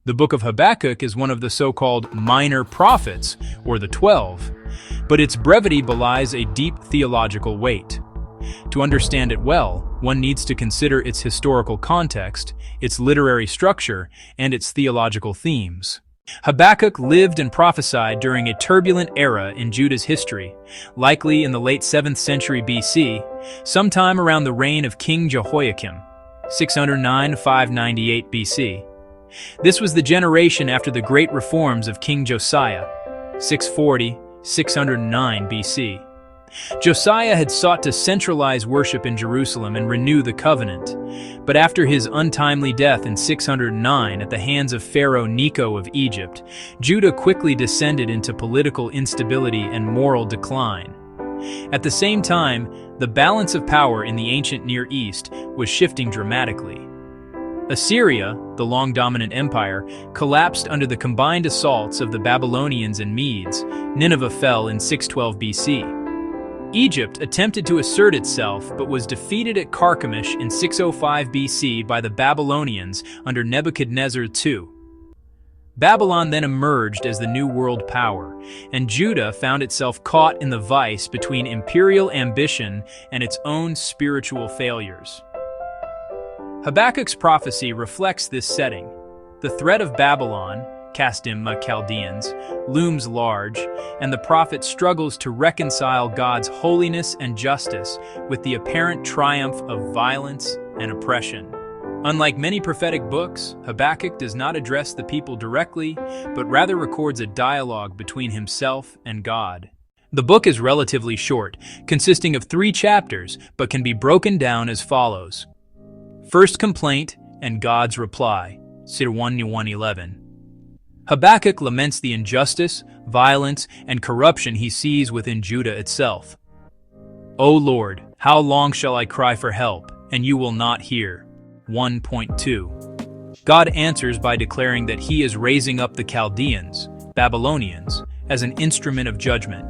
The Book of Habakkuk is one of the so-called minor prophets, or the 12, but its brevity belies a deep theological weight. To understand it well, one needs to consider its historical context, its literary structure, and its theological themes. Habakkuk lived and prophesied during a turbulent era in Judah's history, likely in the late 7th century BC, sometime around the reign of King Jehoiakim, 609–598 BC. This was the generation after the great reforms of King Josiah, 640–609 BC. Josiah had sought to centralize worship in Jerusalem and renew the covenant, but after his untimely death in 609 at the hands of Pharaoh Necho of Egypt, Judah quickly descended into political instability and moral decline. At the same time, the balance of power in the ancient Near East was shifting dramatically. Assyria, the long-dominant empire, collapsed under the combined assaults of the Babylonians and Medes. Nineveh fell in 612 BC. Egypt attempted to assert itself but was defeated at Carchemish in 605 BC by the Babylonians under Nebuchadnezzar II. Babylon then emerged as the new world power, and Judah found itself caught in the vice between imperial ambition and its own spiritual failures. Habakkuk's prophecy reflects this setting. The threat of Babylon, Kasdim Chaldeans, looms large, and the prophet struggles to reconcile God's holiness and justice with the apparent triumph of violence and oppression. Unlike many prophetic books, Habakkuk does not address the people directly, but rather records a dialogue between himself and God. The book is relatively short, consisting of 3 chapters, but can be broken down as follows. First complaint and God's reply, 1:11. Habakkuk laments the injustice, violence, and corruption he sees within Judah itself. O Lord, how long shall I cry for help, and you will not hear? 1.2. God answers by declaring that he is raising up the Chaldeans, Babylonians, as an instrument of judgment.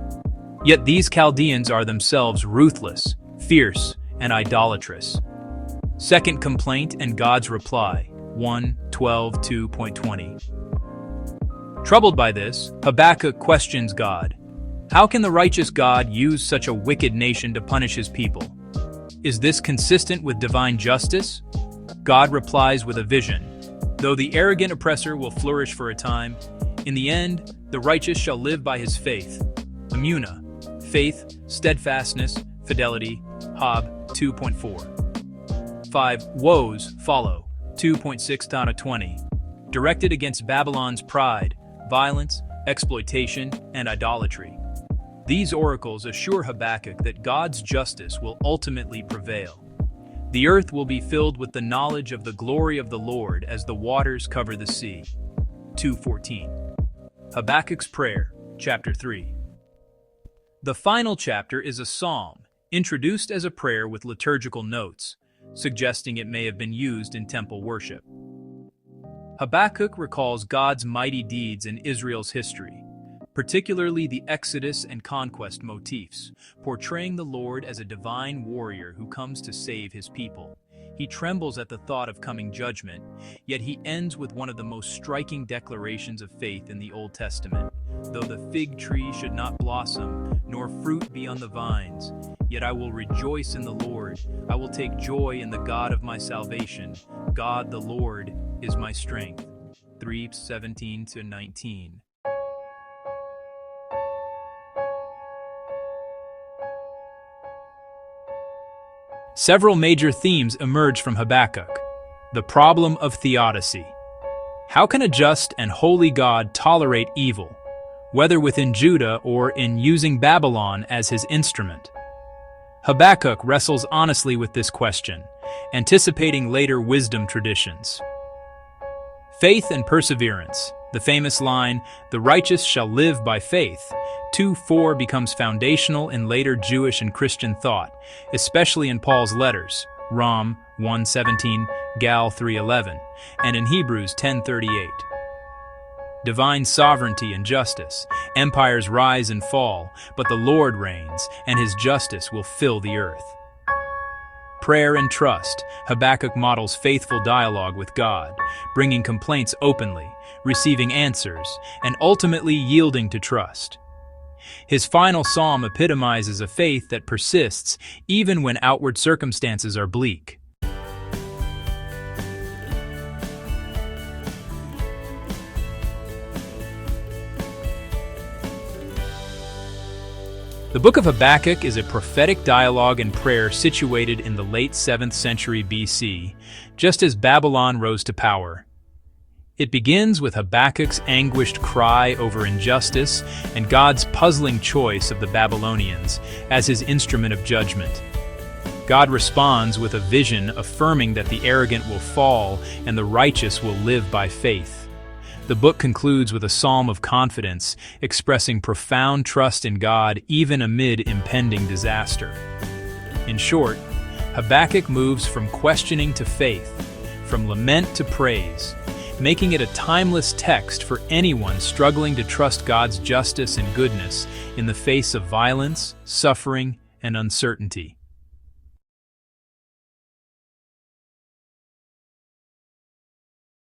Yet these Chaldeans are themselves ruthless, fierce, and idolatrous. Second complaint and God's reply, 1:12–2.20. Troubled by this, Habakkuk questions God. How can the righteous God use such a wicked nation to punish his people? Is this consistent with divine justice? God replies with a vision. Though the arrogant oppressor will flourish for a time, in the end, the righteous shall live by his faith. Emunah, faith, steadfastness, fidelity, Hob 2.4. 5 woes follow, 2.6–20, directed against Babylon's pride, violence, exploitation, and idolatry. These oracles assure Habakkuk that God's justice will ultimately prevail. The earth will be filled with the knowledge of the glory of the Lord as the waters cover the sea. 2:14. Habakkuk's Prayer, Chapter 3. The final chapter is a psalm, introduced as a prayer with liturgical notes, suggesting it may have been used in temple worship. Habakkuk recalls God's mighty deeds in Israel's history, particularly the Exodus and conquest motifs, portraying the Lord as a divine warrior who comes to save his people. He trembles at the thought of coming judgment, yet he ends with one of the most striking declarations of faith in the Old Testament. Though the fig tree should not blossom, nor fruit be on the vines, yet I will rejoice in the Lord. I will take joy in the God of my salvation. God the Lord is my strength. 3:17–19. Several major themes emerge from Habakkuk. The problem of theodicy. How can a just and holy God tolerate evil, whether within Judah or in using Babylon as his instrument? Habakkuk wrestles honestly with this question, anticipating later wisdom traditions. Faith and perseverance. The famous line, "The righteous shall live by faith," 2:4 becomes foundational in later Jewish and Christian thought, especially in Paul's letters, Rom 1:17, Gal 3:11, and in Hebrews 10:38. Divine sovereignty and justice. Empires rise and fall, but the Lord reigns, and his justice will fill the earth. prayer and trust, Habakkuk models faithful dialogue with God, bringing complaints openly, receiving answers, and ultimately yielding to trust. His final psalm epitomizes a faith that persists even when outward circumstances are bleak. The Book of Habakkuk is a prophetic dialogue and prayer situated in the late 7th century BC, just as Babylon rose to power. It begins with Habakkuk's anguished cry over injustice and God's puzzling choice of the Babylonians as his instrument of judgment. God responds with a vision affirming that the arrogant will fall and the righteous will live by faith. The book concludes with a psalm of confidence, expressing profound trust in God even amid impending disaster. In short, Habakkuk moves from questioning to faith, from lament to praise, making it a timeless text for anyone struggling to trust God's justice and goodness in the face of violence, suffering, and uncertainty.